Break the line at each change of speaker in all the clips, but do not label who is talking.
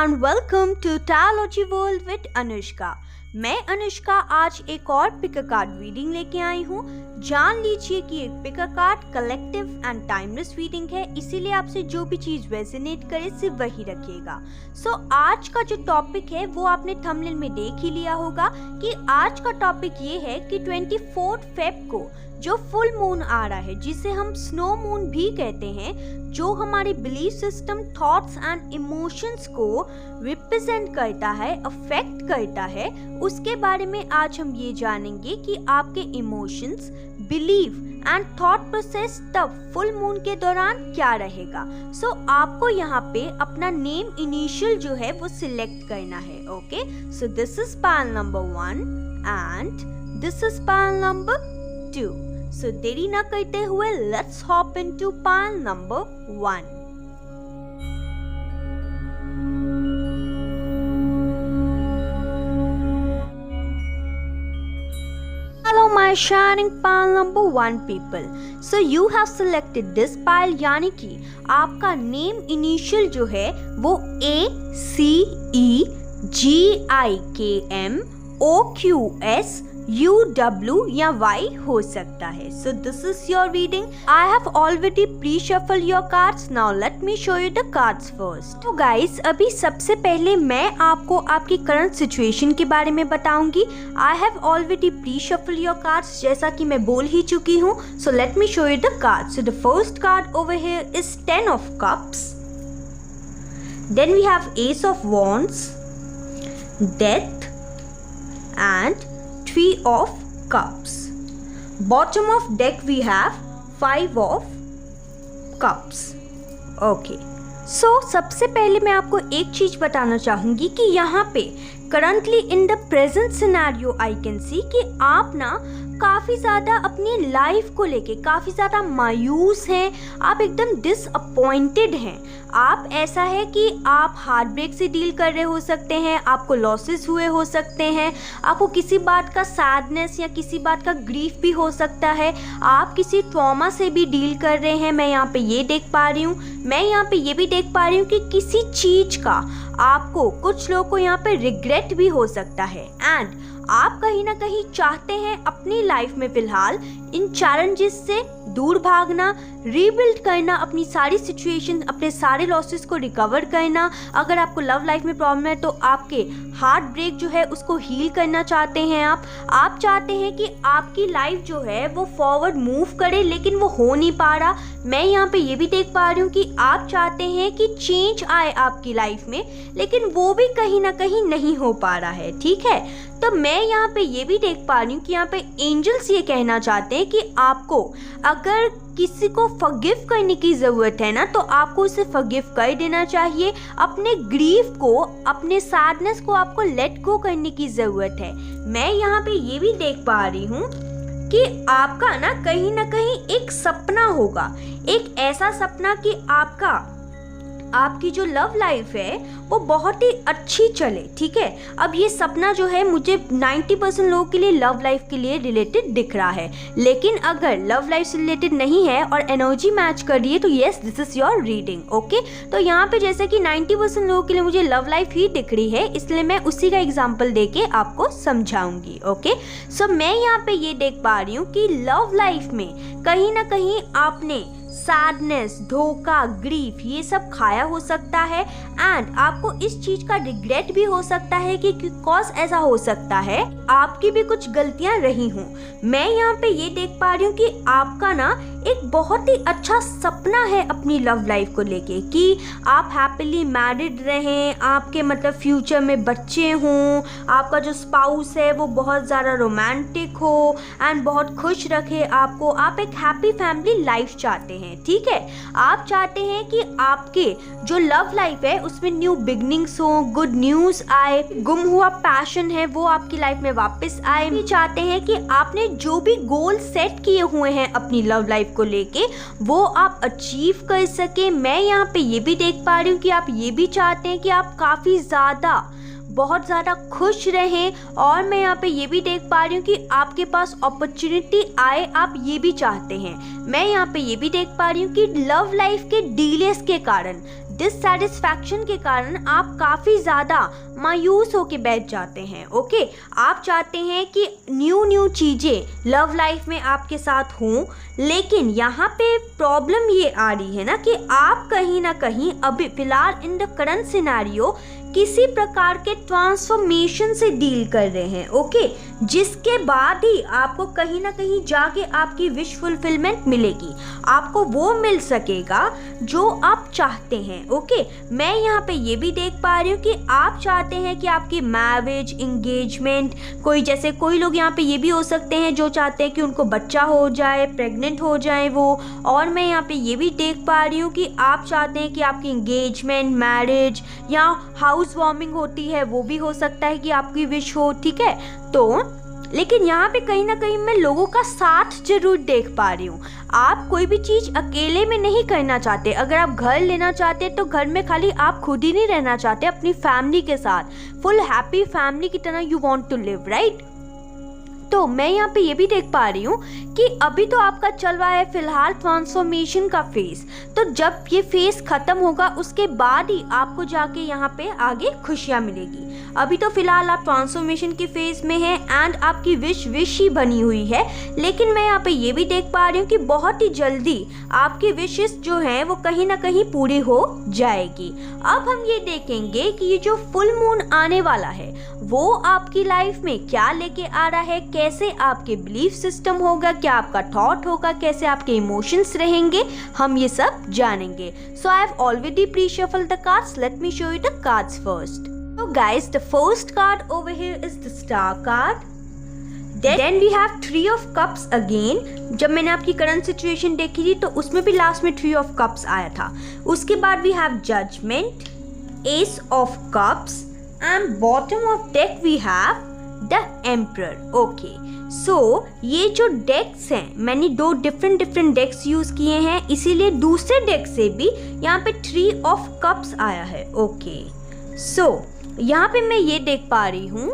And welcome to tarology world with Anushka. मैं अनुष्का आज एक और पिक अ कार्ड रीडिंग लेके आई हूँ। जान लीजिए कि एक pick a card collective and timeless reading है, इसीलिए आपसे जो भी चीज रेजोनेट करे सिर्फ वही रखिएगा। आज का जो टॉपिक है वो आपने थंबनेल में देख ही लिया होगा कि आज का टॉपिक ये है कि 24 फेब को जो फुल मून आ रहा है, जिसे हम स्नो मून भी कहते हैं, जो हमारे belief system, thoughts and emotions को रिप्रेजेंट करता है, अफेक्ट करता है, उसके बारे में आज हम ये जानेंगे कि आपके emotions, belief and thought process तब फुल मून के दौरान क्या रहेगा। आपको यहाँ पे अपना नेम इनिशियल जो है वो सिलेक्ट करना है। Okay, so this is pile number 1 and this is pile number 2। So देरी ना करते हुए let's hop into pile number 1. Hello my shining pile number 1 people. So you have selected this pile, यानी कि आपका नेम इनिशियल जो है वो ACEGIKM OQSUW या Y हो सकता है। So this is your reading. I have already pre-shuffled your cards. Now let me show you the cards first. तो guys, अभी सबसे पहले मैं आपको आपकी करंट सिचुएशन के बारे में बताऊंगी। I have already pre-shuffled your cards, जैसा कि मैं बोल ही चुकी हूँ। So let me show you the cards. So the first card over here is 10 of Cups. Then we have Ace of Wands, Death and 3 of Cups. Bottom of deck we have 5 of Cups. Okay. सबसे पहले मैं आपको एक चीज बताना चाहूंगी कि यहाँ पे currently in the present scenario I can see कि आप ना काफ़ी ज़्यादा अपनी लाइफ को लेके काफ़ी ज़्यादा मायूस हैं, आप एकदम डिसअपॉइंटेड हैं। आप ऐसा है कि आप हार्ट ब्रेक से डील कर रहे हो सकते हैं, आपको लॉसेस हुए हो सकते हैं, आपको किसी बात का सैडनेस या किसी बात का ग्रीफ भी हो सकता है, आप किसी ट्रॉमा से भी डील कर रहे हैं। मैं यहाँ पे ये देख पा रही हूँ, मैं यहाँ पे ये भी देख पा रही हूँ कि किसी चीज़ का आपको, कुछ लोगों को यहाँ पे रिग्रेट भी हो सकता है एंड आप कहीं ना कहीं चाहते हैं अपनी लाइफ में फिलहाल इन चैलेंजेस से दूर भागना, रीबिल्ड करना, अपनी सारी सिचुएशन, अपने सारे लॉसेस को रिकवर करना। अगर आपको लव लाइफ में प्रॉब्लम है तो आपके हार्ट ब्रेक जो है उसको हील करना चाहते हैं। आप चाहते हैं कि आपकी लाइफ जो है वो फॉरवर्ड मूव करे, लेकिन वो हो नहीं पा रहा। मैं यहाँ पे ये भी देख पा रही हूँ कि आप चाहते हैं कि चेंज आए आपकी लाइफ में, लेकिन वो भी कहीं ना कहीं नहीं हो पा रहा है। ठीक है, तो मैं यहाँ पे ये भी देख पा रही हूँ कि यहाँ पे एंजल्स ये कहना चाहते हैं कि आपको अगर किसी को फॉरगिव करने की ज़रूरत है ना, तो आपको उसे फॉरगिव कर देना चाहिए। अपने ग्रीफ को, अपने सैडनेस को आपको लेट गो करने की ज़रूरत है। मैं यहाँ पे ये भी देख पा रही हूँ कि आपका ना कहीं एक सपना होगा, एक ऐसा सपना कि आपकी जो लव लाइफ है वो बहुत ही अच्छी चले। ठीक है, अब ये सपना जो है मुझे 90% लोगों के लिए लव लाइफ के लिए रिलेटेड दिख रहा है, लेकिन अगर लव लाइफ से रिलेटेड नहीं है और एनर्जी मैच कर रही है तो yes, this is your reading. Okay, तो यहाँ पे जैसे कि 90% लोगों के लिए मुझे लव लाइफ ही दिख रही है, इसलिए मैं उसी का एग्जाम्पल दे के आपको समझाऊंगी। ओके, सो मैं यहाँ पे ये देख पा रही हूँ कि लव लाइफ में कहीं ना कहीं आपने सैडनेस, धोखा, ग्रीफ ये सब खाया हो सकता है एंड आपको इस चीज का रिग्रेट भी हो सकता है कि बिकॉज ऐसा हो सकता है आपकी भी कुछ गलतियां रही हों। मैं यहाँ पे ये देख पा रही हूँ कि आपका ना एक बहुत ही अच्छा सपना है अपनी लव लाइफ को लेके कि आप हैप्पीली मैरिड रहें, आपके मतलब फ्यूचर में बच्चे हों, आपका जो स्पाउस है वो बहुत ज़्यादा रोमांटिक हो एंड बहुत खुश रखे आपको। आप एक हैप्पी फैमिली लाइफ चाहते हैं। ठीक है, आप चाहते हैं कि आपके जो लव लाइफ है उसमें न्यू बिगनिंग्स हो, गुड न्यूज़ आए, गुम हुआ पैशन है वो आपकी लाइफ में वापस आए। भी चाहते हैं कि आपने जो भी गोल सेट किए हुए हैं अपनी लव लाइफ को लेके वो आप अचीव कर सके। मैं यहाँ पे ये भी देख पा रही हूँ कि आप ये भी चाहते हैं कि आप काफ़ी ज़्यादा बहुत ज़्यादा खुश रहें, और मैं यहाँ पे ये भी देख पा रही हूँ कि आपके पास अपॉर्चुनिटी आए, आप ये भी चाहते हैं। मैं यहाँ पे ये भी देख पा रही हूँ कि लव लाइफ के डिलेस के कारण डिससैटिस्फैक्शन के कारण आप काफ़ी ज़्यादा मायूस होके बैठ जाते हैं। ओके, आप चाहते हैं कि न्यू चीज़ें लव लाइफ में आपके साथ हों, लेकिन यहाँ पे प्रॉब्लम ये आ रही है ना कि आप कहीं ना कहीं अभी फ़िलहाल इन द करंट सिनेरियो किसी प्रकार के ट्रांसफॉर्मेशन से डील कर रहे हैं। ओके, जिसके बाद ही आपको कहीं ना कहीं जाके आपकी विश फुलफिलमेंट मिलेगी, आपको वो मिल सकेगा जो आप चाहते हैं। ओके, मैं यहाँ पे ये भी देख पा रही हूँ कि आप चाहते हैं कि आपकी मैरिज, इंगेजमेंट, कोई लोग यहाँ पे ये भी हो सकते हैं जो चाहते हैं कि उनको बच्चा हो जाए, प्रेग्नेंट हो जाए वो। और मैं यहाँ पे ये भी देख पा रही हूँ कि आप चाहते हैं कि आपकी इंगेजमेंट, मैरिज या हाउस वार्मिंग होती है, वो भी हो सकता है कि आपकी विश हो। ठीक है, तो लेकिन यहाँ पे कहीं ना कहीं मैं लोगों का साथ जरूर देख पा रही हूँ। आप कोई भी चीज़ अकेले में नहीं करना चाहते। अगर आप घर लेना चाहते तो घर में खाली आप खुद ही नहीं रहना चाहते, अपनी फैमिली के साथ फुल हैप्पी फैमिली की तरह you want to live, right. तो मैं यहाँ पे ये भी देख पा रही हूँ कि अभी तो आपका चल रहा है फिलहाल ट्रांसफॉर्मेशन का फेज। तो जब ये फेज खत्म होगा उसके बाद ही आपको जाके यहाँ पे आगे खुशियाँ मिलेगी। अभी तो फिलहाल आप ट्रांसफॉर्मेशन के फेज में हैं एंड आपकी विश ही बनी हुई है। लेकिन मैं यहाँ पे ये भी देख पा रही हूँ कि बहुत ही जल्दी आपकी विशेस जो हैं वो कहीं ना कहीं पूरी हो जाएगी। अब हम ये देखेंगे कि ये जो फुल मून आने वाला है वो आपकी लाइफ में क्या लेके आ रहा है, कैसे आपके बिलीफ सिस्टम होगा, क्या आपका थॉट होगा, कैसे आपके इमोशंस रहेंगे, हम ये सब जानेंगे। So I have already pre-shuffled the cards, let me show you the cards first. So guys, the first card over here is the Star card. Then we have Three of Cups again. जब मैंने आपकी current situation देखी थी तो उसमें भी last में Three of Cups आया था। उसके बाद we have Judgment, Ace of Cups and bottom of deck we have the Emperor. Okay. So ये जो डेक्स हैं मैंने दो डिफरेंट डेक्स यूज किए हैं, इसीलिए दूसरे डेक से भी यहाँ पे Three of Cups आया है। ओके, सो यहाँ पे मैं ये देख पा रही हूँ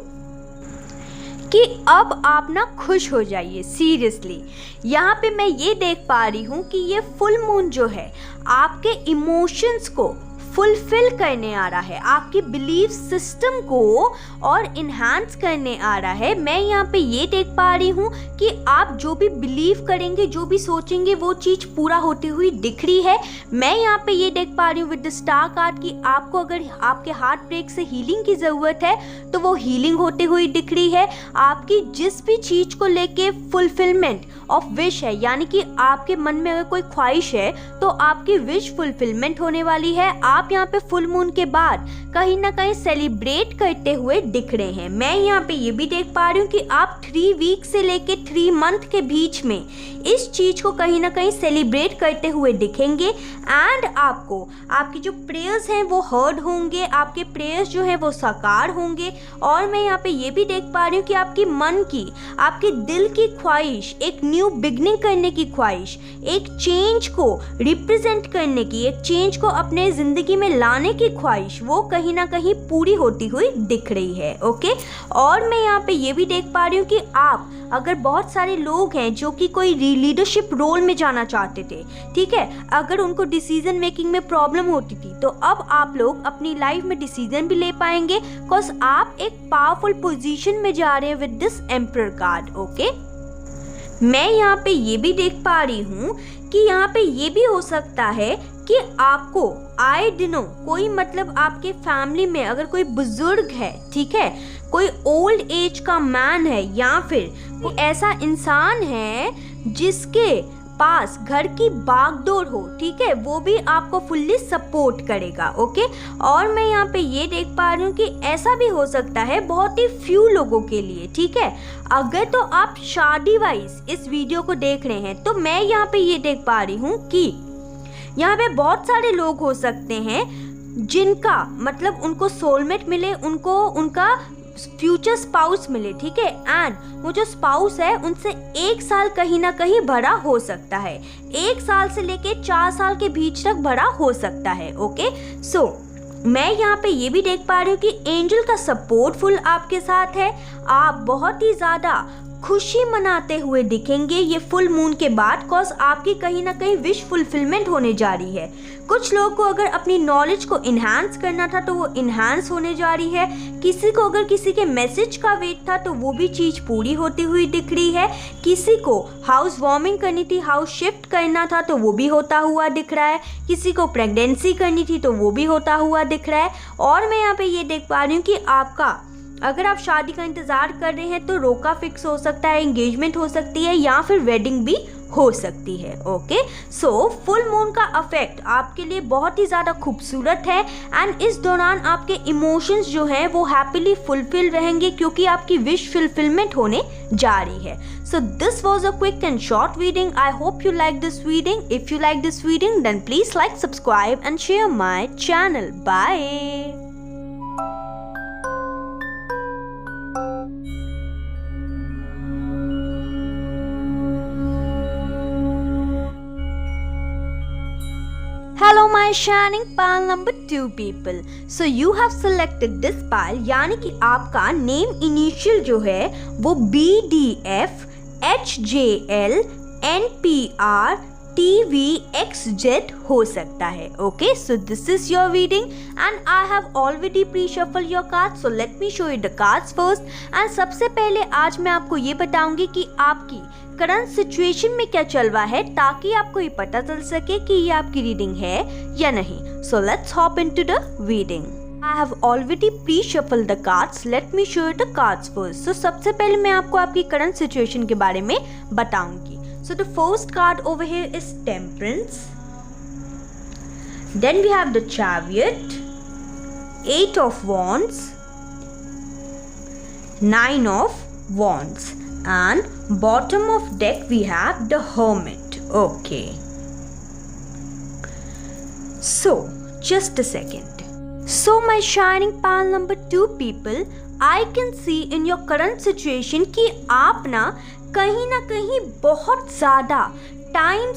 कि अब आप ना खुश हो जाइए, सीरियसली। यहाँ पे मैं ये देख पा रही हूँ कि ये फुल मून जो है आपके इमोशंस को फुलफिल करने आ रहा है, आपकी बिलीफ सिस्टम को और इन्हांस करने आ रहा है। मैं यहाँ पे ये देख पा रही हूँ कि आप जो भी बिलीव करेंगे, जो भी सोचेंगे वो चीज़ पूरा होती हुई दिख रही है। मैं यहाँ पे ये देख पा रही हूँ विद द स्टार कार्ड कि आपको अगर आपके हार्ट ब्रेक से हीलिंग की ज़रूरत है तो वो हीलिंग होती हुई दिख रही है। आपकी जिस भी चीज़ को लेके फुलफिलमेंट ऑफ विश है, यानी कि आपके मन में अगर कोई ख्वाहिश है तो आपकी विश फुलफिलमेंट होने वाली है। आप यहाँ पे फुल मून के बाद कहीं ना कहीं सेलिब्रेट करते हुए दिख रहे हैं। मैं यहाँ पे ये भी देख पा रही हूँ कि आप 3 वीक से लेके 3 मंथ के बीच में इस चीज को कहीं ना कहीं सेलिब्रेट करते हुए दिखेंगे एंड आपको आपकी जो प्रेयर्स हैं वो हर्ड होंगे, आपके प्रेयर्स जो हैं वो साकार होंगे। और मैं यहाँ पे ये भी देख पा रही हूँ कि आपकी मन की, आपके दिल की ख्वाहिश, एक न्यू बिगनिंग करने की ख्वाहिश, एक चेंज को रिप्रेजेंट करने की, एक चेंज को अपने ज़िंदगी में लाने की ख्वाहिश, वो कहीं ना कहीं पूरी होती हुई दिख रही है। ओके, और मैं यहाँ पे ये भी देख पा रही हूँ कि आप अगर बहुत सारे लोग हैं जो कि कोई लीडरशिप रोल में जाना चाहते थे, ठीक है, अगर उनको डिसीजन मेकिंग में प्रॉब्लम होती थी तो अब आप लोग अपनी लाइफ में डिसीजन भी ले पाएंगे, बिकॉज आप एक पावरफुल पोजीशन में जा रहे हैं with this emperor card. Okay, मैं यहाँ पे ये भी देख पा रही हूँ कि यहाँ पे ये भी हो सकता है कि आपको आए दिनों कोई, मतलब आपके फैमिली में अगर कोई बुजुर्ग है, ठीक है, कोई ओल्ड एज का मैन है या फिर कोई ऐसा इंसान है जिसके पास घर की बागडोर हो, ठीक है, वो भी आपको फुल्ली सपोर्ट करेगा। ओके, और मैं यहाँ पे ये देख पा रही हूँ कि ऐसा भी हो सकता है बहुत ही फ्यू लोगों के लिए, ठीक है, अगर तो आप शादी वाइज इस वीडियो को देख रहे हैं तो मैं यहाँ पे ये देख पा रही हूँ कि यहाँ पे बहुत सारे लोग हो सकते हैं जिनका, मतलब उनको सोलमेट मिले, उनको उनका फ्यूचर स्पाउस मिले, ठीक है, एंड वो जो स्पाउस है उनसे 1 साल कहीं ना कहीं बड़ा हो सकता है, 1 साल से लेके 4 साल के बीच तक बड़ा हो सकता है। ओके, सो मैं यहाँ पे ये भी देक पा रही हूँ कि एंजल का सपोर्ट फुल आपके साथ है। आप बहुत ही ज़्यादा खुशी मनाते हुए दिखेंगे ये फुल मून के बाद, कॉज आपकी कहीं ना कहीं विश फुलफिलमेंट होने जा रही है। कुछ लोगों को अगर अपनी नॉलेज को इन्हांस करना था तो वो इन्हांस होने जा रही है। किसी को अगर किसी के मैसेज का वेट था तो वो भी चीज़ पूरी होती हुई दिख रही है। किसी को हाउस वार्मिंग करनी थी, हाउस शिफ्ट करना था तो वो भी होता हुआ दिख रहा है। किसी को प्रेगनेंसी करनी थी तो वो भी होता हुआ दिख रहा है। और मैं यहाँ पे ये देख पा रही हूँ कि आपका अगर आप शादी का इंतज़ार कर रहे हैं तो रोका फिक्स हो सकता है, एंगेजमेंट हो सकती है या फिर वेडिंग भी हो सकती है। ओके, सो फुल मून का इफेक्ट आपके लिए बहुत ही ज़्यादा खूबसूरत है एंड इस दौरान आपके इमोशंस जो हैं वो हैप्पीली फुलफिल रहेंगे क्योंकि आपकी विश फुलफिलमेंट होने जा रही है। So this was a quick and short reading. I hope you like this reading. If you like this reading, then please like, subscribe and share my channel. Bye. Hello my shining pile number 2 people. So you have selected this pile, यानी कि आपका name initial जो है वो BDF HJL NPR TVXZ हो सकता है। Okay, so this is your reading and I have already pre shuffle your cards, so let me show you the cards first. And सबसे पहले आज मैं आपको ये बताऊंगी कि आपकी करंट सिचुएशन में क्या चल रहा है ताकि आपको ये पता चल सके कि ये आपकी रीडिंग है या नहीं। So let's hop into the reading. I have already pre-shuffled the cards. Let me show you the cards first. So सबसे पहले मैं आपको आपकी करंट सिचुएशन के बारे में बताऊंगी। So the first card over here is Temperance. Then we have the Chariot, 8 of Wands, 9 of Wands, and bottom of deck we have the Hermit. Okay. So just a second. So my shining pile number 2 people, I can see in your current situation कि आप ना कहीं बहुत ज़्यादा time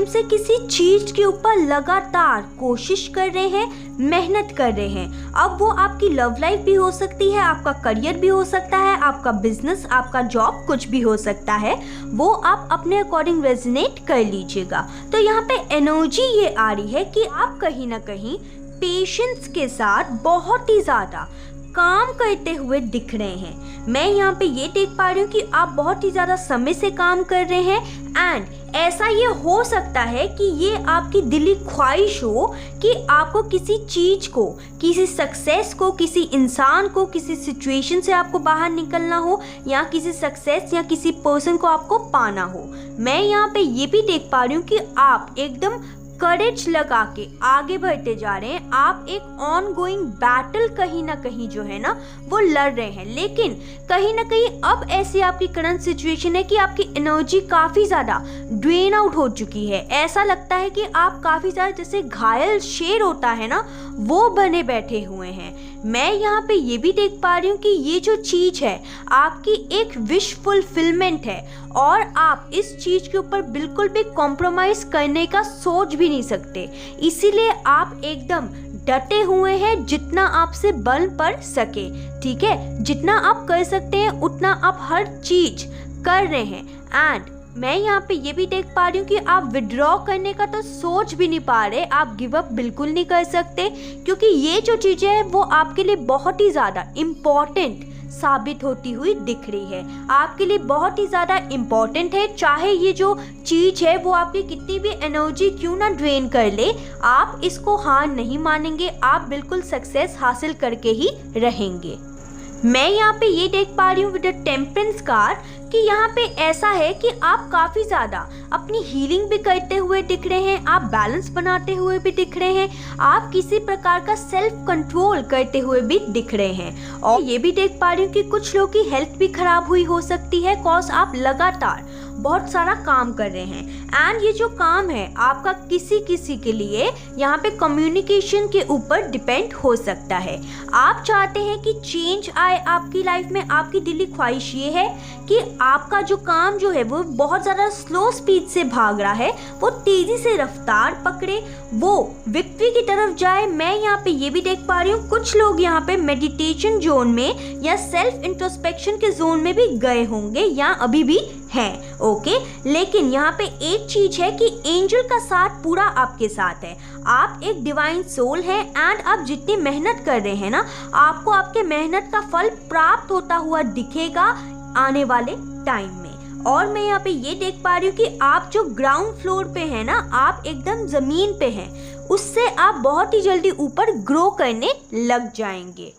से किसी चीज़ के ऊपर लगातार कोशिश कर रहे हैं, मेहनत कर रहे हैं। अब वो आपकी लव लाइफ भी हो सकती है, आपका करियर भी हो सकता है, आपका बिजनेस, आपका जॉब, कुछ भी हो सकता है। वो आप अपने अकॉर्डिंग रेजोनेट कर लीजिएगा। तो यहाँ पे एनर्जी ये आ रही है कि आप कहीं ना कहीं पेशेंस के साथ बहुत ही ज़्यादा काम करते हुए दिख रहे हैं। मैं यहाँ पे ये देख पा रही हूँ कि आप बहुत ही ज़्यादा समय से काम कर रहे हैं एंड ऐसा ये हो सकता है कि ये आपकी दिली ख्वाहिश हो कि आपको किसी चीज़ को, किसी सक्सेस को, किसी इंसान को, किसी सिचुएशन से आपको बाहर निकलना हो या किसी सक्सेस या किसी पर्सन को आपको पाना हो। मैं यहाँ पे ये भी देख पा रही हूँ कि आप एकदम करेज लगा के आगे बढ़ते जा रहे हैं। आप एक ऑन गोइंग बैटल कहीं ना कहीं जो है ना वो लड़ रहे हैं, लेकिन कहीं ना कहीं अब ऐसी आपकी करंट सिचुएशन है कि आपकी एनर्जी काफ़ी ज़्यादा ड्रेन आउट हो चुकी है। ऐसा लगता है कि आप काफ़ी ज़्यादा जैसे घायल शेर होता है ना वो बने बैठे हुए हैं। मैं यहाँ पे ये भी देख पा रही हूँ कि ये जो चीज़ है आपकी एक विश फुलफिलमेंट है और आप इस चीज़ के ऊपर बिल्कुल भी कॉम्प्रोमाइज़ करने का सोच भी नहीं सकते। इसीलिए आप एकदम डटे हुए हैं जितना आपसे बन पड़ सके, ठीक है। जितना आप कर सकते हैं उतना आप हर चीज़ कर रहे हैं। एंड मैं यहाँ पे ये भी देख पा रही हूँ कि आप विड्रॉ करने का तो सोच भी नहीं पा रहे, आप गिव अप बिल्कुल नहीं कर सकते क्योंकि ये जो चीज़ें हैं वो आपके लिए बहुत ही ज़्यादा इम्पॉर्टेंट साबित होती हुई दिख रही है, आपके लिए बहुत ही ज़्यादा इम्पॉर्टेंट है। चाहे ये जो चीज़ है वो आपकी कितनी भी एनर्जी क्यों ना ड्रेन कर ले, आप इसको हार नहीं मानेंगे, आप बिल्कुल सक्सेस हासिल करके ही रहेंगे। मैं यहाँ पे ये देख पा रही हूँ विद द टेम्परेंस कार्ड कि यहाँ पे ऐसा है कि आप काफ़ी ज़्यादा अपनी हीलिंग भी करते हुए दिख रहे हैं, आप बैलेंस बनाते हुए भी दिख रहे हैं, आप किसी प्रकार का सेल्फ कंट्रोल करते हुए भी दिख रहे हैं। और ये भी देख पा रही हूँ कि कुछ लोगों की हेल्थ भी खराब हुई हो सकती है कॉज आप लगातार बहुत सारा काम कर रहे हैं। एंड ये जो काम है आपका किसी के लिए यहाँ पे कम्युनिकेशन के ऊपर डिपेंड हो सकता है। आप चाहते हैं कि चेंज आए आपकी लाइफ में, आपकी दिली ख्वाहिश ये है कि आपका जो काम जो है वो बहुत ज़्यादा स्लो स्पीड से भाग रहा है, वो तेज़ी से रफ्तार पकड़े, वो विक्ट्री की तरफ जाए। मैं यहाँ पे ये भी देख पा रही हूँ कुछ लोग यहाँ पे मेडिटेशन जोन में या सेल्फ इंट्रोस्पेक्शन के जोन में भी गए होंगे या अभी भी हैं, ओके। लेकिन यहाँ पे एक चीज है कि एंजल का साथ पूरा आपके साथ है। आप एक डिवाइन सोल हैं एंड आप जितनी मेहनत कर रहे हैं ना, आपको आपके मेहनत का फल प्राप्त होता हुआ दिखेगा आने वाले टाइम में। और मैं यहाँ पे ये देख पा रही हूँ कि आप जो ग्राउंड फ्लोर पे हैं ना, आप एकदम ज़मीन पे हैं, उससे आप बहुत ही जल्दी ऊपर ग्रो करने लग जाएंगे।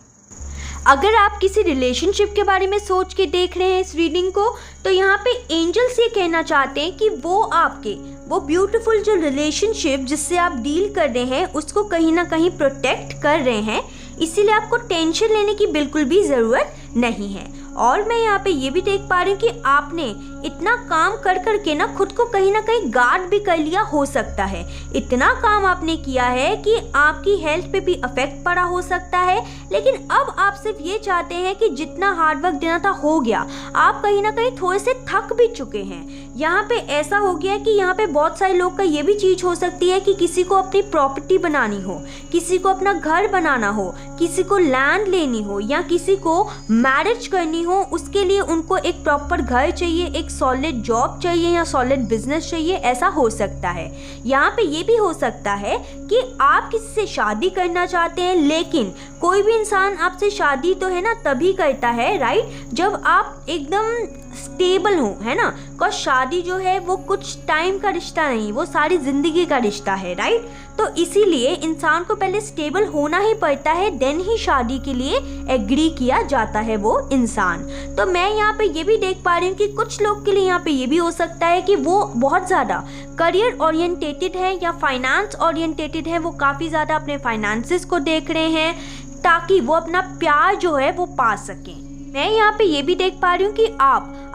अगर आप किसी रिलेशनशिप के बारे में सोच के देख रहे हैं इस रीडिंग को, तो यहाँ पे एंजल्स ये कहना चाहते हैं कि वो आपके वो ब्यूटीफुल जो रिलेशनशिप जिससे आप डील कर रहे हैं उसको कहीं ना कहीं प्रोटेक्ट कर रहे हैं, इसीलिए आपको टेंशन लेने की बिल्कुल भी ज़रूरत नहीं है। और मैं यहाँ पे ये भी देख पा रही हूँ कि आपने इतना काम कर कर के ना खुद को कहीं ना कहीं गार्ड भी कर लिया हो सकता है। इतना काम आपने किया है कि आपकी हेल्थ पे भी अफेक्ट पड़ा हो सकता है, लेकिन अब आप सिर्फ ये चाहते हैं कि जितना हार्डवर्क देना था हो गया। आप कहीं ना कहीं थोड़े से थक भी चुके हैं। यहाँ पे ऐसा हो गया है कि यहाँ पे बहुत सारे लोग का ये भी चीज़ हो सकती है कि किसी को अपनी प्रॉपर्टी बनानी हो, किसी को अपना घर बनाना हो, किसी को लैंड लेनी हो या किसी को मैरिज करनी हो। उसके लिए उनको एक प्रॉपर घर चाहिए, एक सॉलिड जॉब चाहिए या सॉलिड बिजनेस चाहिए, ऐसा हो सकता है। यहाँ पे ये भी हो सकता है कि आप किसी से शादी करना चाहते हैं, लेकिन कोई भी इंसान आपसे शादी तो है ना तभी करता है, राइट, जब आप एकदम स्टेबल हो, है ना। और शादी जो है वो कुछ टाइम का रिश्ता नहीं, वो सारी जिंदगी का रिश्ता है, राइट। तो इसीलिए इंसान को पहले स्टेबल होना ही पड़ता है, देन ही शादी के लिए एग्री किया जाता है वो इंसान। तो मैं यहाँ पे ये भी देख पा रही हूँ कि कुछ लोग के लिए यहाँ पे ये भी हो सकता है कि वो बहुत ज़्यादा करियर ओरिएंटेटेड है या फाइनेंस ओरिएंटेटेड है। वो काफ़ी ज़्यादा अपने फाइनेंसेस को देख रहे हैं ताकि वो अपना प्यार जो है वो पा सकें। मैं यहाँ पे ये भी देख पा रही हूँ कि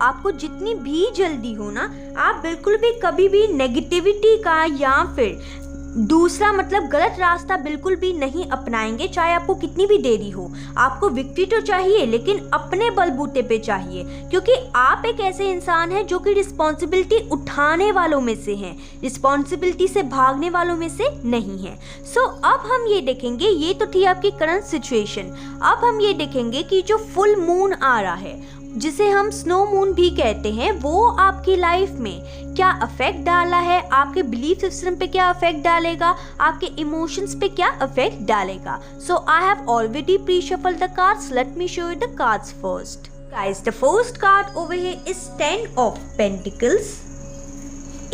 आपको जितनी भी जल्दी हो ना, आप बिल्कुल भी कभी भी नेगेटिविटी का या फिर दूसरा मतलब गलत रास्ता बिल्कुल भी नहीं अपनाएंगे, चाहे आपको कितनी भी देरी हो। आपको विक्ट्री तो चाहिए, लेकिन अपने बलबूते पे चाहिए, क्योंकि आप एक ऐसे इंसान हैं जो कि रिस्पॉन्सिबिलिटी उठाने वालों में से हैं, रिस्पॉन्सिबिलिटी से भागने वालों में से नहीं है। सो अब हम ये देखेंगे, ये तो थी आपकी करंट सिचुएशन। अब हम ये देखेंगे कि जो फुल मून आ रहा है, जिसे हम स्नो मून भी कहते हैं, वो आपकी लाइफ में क्या अफेक्ट डाला है, आपके बिलीफ सिस्टम पे क्या अफेक्ट डालेगा, आपके इमोशंस पे क्या अफेक्ट डालेगा। So I have already pre shuffle the cards, let me show you the cards first. Guys, the first card over here is 10 of Pentacles,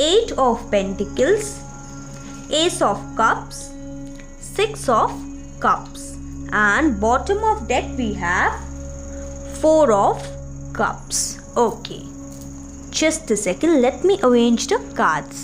8 of Pentacles, Ace of Cups, 6 of Cups, and bottom of that we have 4 of Cups. Okay, just a second, let me arrange the cards.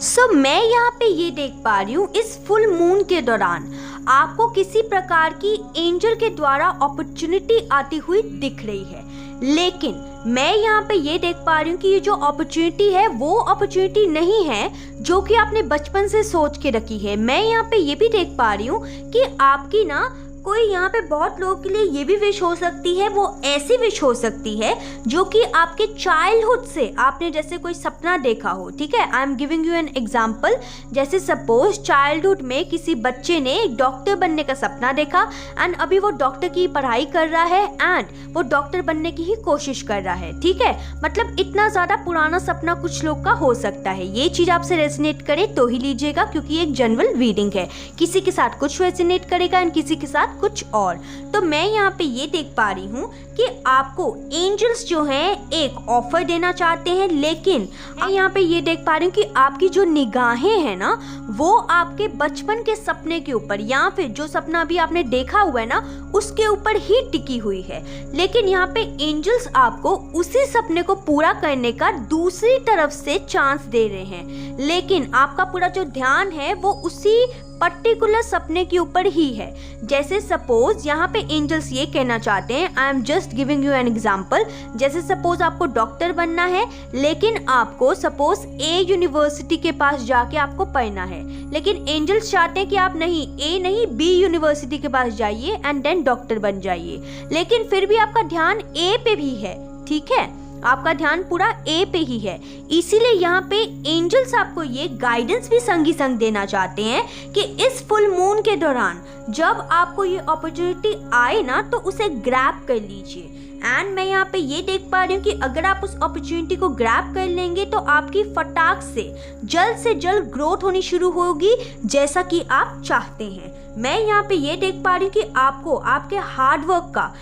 So मैं यहाँ पे ये देख पा रही हूँ इस full moon के दौरान आपको किसी प्रकार की एंजल के द्वारा अपॉर्चुनिटी आती हुई दिख रही है, लेकिन मैं यहाँ पे ये देख पा रही हूँ कि ये जो अपॉर्चुनिटी है वो अपॉर्चुनिटी नहीं है जो कि आपने बचपन से सोच के रखी है। मैं यहाँ पे ये भी देख पा रही हूँ कि आपकी ना कोई यहाँ पे बहुत लोगों के लिए ये भी विश हो सकती है, वो ऐसी विश हो सकती है जो कि आपके चाइल्डहुड से आपने जैसे कोई सपना देखा हो, ठीक है। I am giving you an example. जैसे सपोज चाइल्डहुड में किसी बच्चे ने एक डॉक्टर बनने का सपना देखा एंड अभी वो डॉक्टर की पढ़ाई कर रहा है एंड वो डॉक्टर बनने की ही कोशिश कर रहा है, ठीक है। मतलब इतना ज़्यादा पुराना सपना कुछ लोग का हो सकता है। ये चीज़ आपसे रेजोनेट करे तो ही लीजिएगा, क्योंकि एक जनरल रीडिंग है, किसी के साथ कुछ रेजोनेट करेगा एंड किसी के साथ कुछ और। तो मैं यहाँ पे ये देख पा रही हूँ कि आपको एंजल्स जो हैं एक ऑफर देना चाहते हैं, लेकिन मैं यहाँ पे ये देख पा रही हूँ कि आपकी जो निगाहें हैं ना वो आपके बचपन के सपने के ऊपर या फिर जो सपना अभी आपने देखा हुआ है ना उसके ऊपर ही टिकी हुई है। लेकिन यहाँ पे एंजल्स आपको उसी सपने को पूरा करने का दूसरी तरफ से चांस दे रहे हैं, लेकिन आपका पूरा जो ध्यान है वो उसी पर्टिकुलर सपने के ऊपर ही है। जैसे सपोज यहाँ पे एंजल्स ये कहना चाहते हैं, I am just giving you an example. जैसे सपोज आपको डॉक्टर बनना है, लेकिन आपको सपोज ए यूनिवर्सिटी के पास जाके आपको पढ़ना है, लेकिन एंजल्स चाहते हैं कि आप नहीं ए नहीं बी यूनिवर्सिटी के पास जाइए एंड देन डॉक्टर बन जाइए, लेकिन फिर भी आपका ध्यान ए पे भी है, ठीक है। आपका ध्यान पूरा ए पे ही है। इसीलिए यहाँ पे एंजल्स आपको ये गाइडेंस भी संग ही संग देना चाहते हैं कि इस फुल मून के दौरान जब आपको ये अपॉर्चुनिटी आए ना तो उसे ग्रैब कर लीजिए। एंड मैं यहाँ पे ये देख पा रही हूँ कि अगर आप उस अपॉर्चुनिटी को ग्रैब कर लेंगे तो आपकी फटाक से जल्द ग्रोथ होनी शुरू होगी जैसा कि आप चाहते हैं। मैं यहाँ पे ये देख पा रही हूँ कि आपको आपके हार्डवर्क का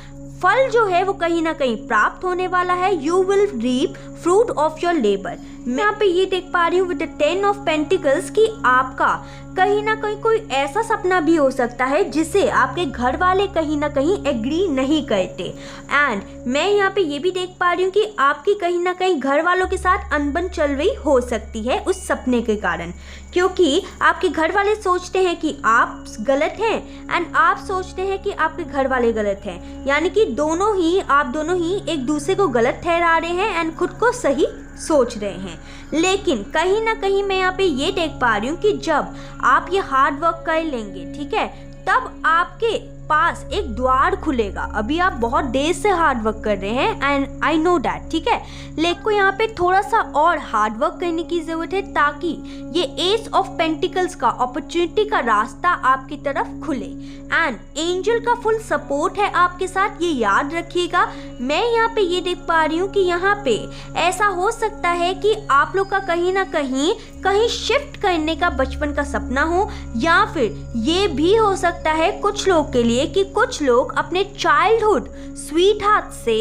फल जो है वो कहीं ना कहीं प्राप्त होने वाला है। You will reap fruit of your labour. मैं यहाँ पे ये देख पा रही हूँ विद द 10 ऑफ पेंटिकल्स कि आपका कहीं ना कहीं कोई ऐसा सपना भी हो सकता है जिसे आपके घर वाले कहीं ना कहीं एग्री नहीं करते। एंड मैं यहाँ पे ये भी देख पा रही हूँ कि आपकी कहीं ना कहीं घर वालों के साथ अनबन चल रही हो सकती है उस सपने के कारण, क्योंकि आपके घर वाले सोचते हैं कि आप गलत हैं एंड आप सोचते हैं कि आपके घर वाले गलत हैं। यानी कि आप दोनों ही एक दूसरे को गलत ठहरा रहे हैं एंड खुद को सही सोच रहे हैं। लेकिन कहीं ना कहीं मैं यहाँ पे ये देख पा रही हूँ कि जब आप ये हार्ड वर्क कर लेंगे, ठीक है, तब आपके पास एक द्वार खुलेगा। अभी आप बहुत देर से हार्ड वर्क कर रहे हैं एंड आई नो दैट, ठीक है, लेकिन यहाँ पे थोड़ा सा और हार्ड वर्क करने की जरूरत है ताकि ये एस ऑफ पेंटिकल्स का अपॉर्चुनिटी का रास्ता आपकी तरफ खुले। एंड एंजल का फुल सपोर्ट है आपके साथ, ये याद रखिएगा। मैं यहाँ पे ये देख पा रही हूँ कि यहाँ पे ऐसा हो सकता है कि आप लोग का कहीं ना कहीं शिफ्ट करने का बचपन का सपना हो, या फिर ये भी हो सकता है कुछ लोग के लिए कि कुछ लोग अपने चाइल्डहुड स्वीट हार्ट से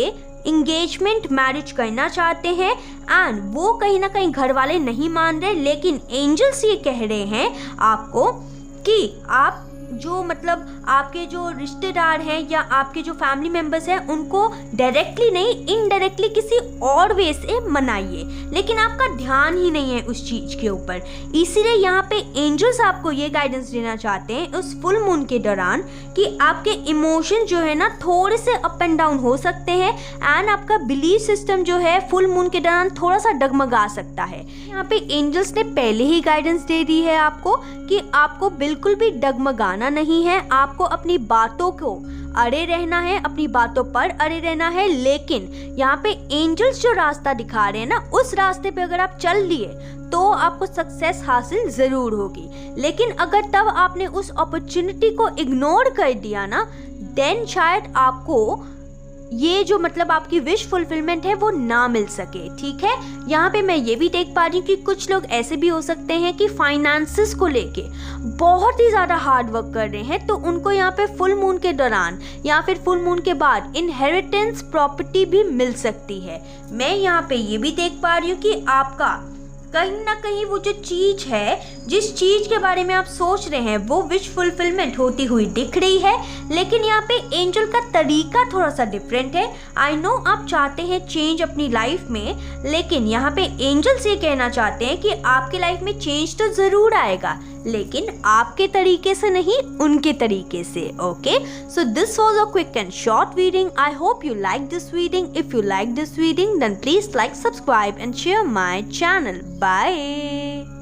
इंगेजमेंट मैरिज करना चाहते हैं एंड वो कहीं ना कहीं घर वाले नहीं मान रहे। लेकिन एंजल्स ये कह रहे हैं आपको कि आप आपके जो रिश्तेदार हैं या आपके जो फैमिली मेंबर्स हैं उनको डायरेक्टली नहीं इनडायरेक्टली किसी और वे से मनाइए, लेकिन आपका ध्यान ही नहीं है उस चीज के ऊपर। इसीलिए यहाँ पे एंजल्स आपको ये गाइडेंस देना चाहते हैं उस फुल मून के दौरान कि आपके इमोशन जो है ना थोड़े से अप एंड डाउन हो सकते हैं एंड आपका बिलीफ सिस्टम जो है फुल मून के दौरान थोड़ा सा डगमगा सकता है। यहाँ पे एंजल्स ने पहले ही गाइडेंस दे दी है आपको कि आपको बिल्कुल भी डगमगाना नहीं है, आपको अपनी बातों को अड़े रहना है, अपनी बातों पर अड़े रहना है। लेकिन यहाँ पे एंजल्स जो रास्ता दिखा रहे हैं ना उस रास्ते पे अगर आप चल लिए तो आपको सक्सेस हासिल जरूर होगी। लेकिन अगर तब आपने उस अपॉर्चुनिटी को इग्नोर कर दिया ना देन शायद आपको ये जो आपकी विश फुलफिलमेंट है वो ना मिल सके, ठीक है। यहाँ पे मैं ये भी देख पा रही हूँ कि कुछ लोग ऐसे भी हो सकते हैं कि फाइनेंसेस को लेके बहुत ही ज़्यादा हार्ड वर्क कर रहे हैं, तो उनको यहाँ पे फुल मून के दौरान या फिर फुल मून के बाद इनहेरिटेंस प्रॉपर्टी भी मिल सकती है। मैं यहाँ पे ये भी देख पा रही हूँ कि आपका कहीं ना कहीं वो जो चीज है जिस चीज के बारे में आप सोच रहे हैं वो विश फुलफिलमेंट होती हुई दिख रही है, लेकिन यहाँ पे एंजल का तरीका थोड़ा सा डिफरेंट है। आई नो आप चाहते हैं चेंज अपनी लाइफ में, लेकिन यहाँ पे एंजल्स ये कहना चाहते हैं कि आपके लाइफ में चेंज तो जरूर आएगा लेकिन आपके तरीके से नहीं, उनके तरीके से। Okay, so this was a quick and short reading. I hope you like this reading. If you like this reading then please like, subscribe and share my channel. Bye.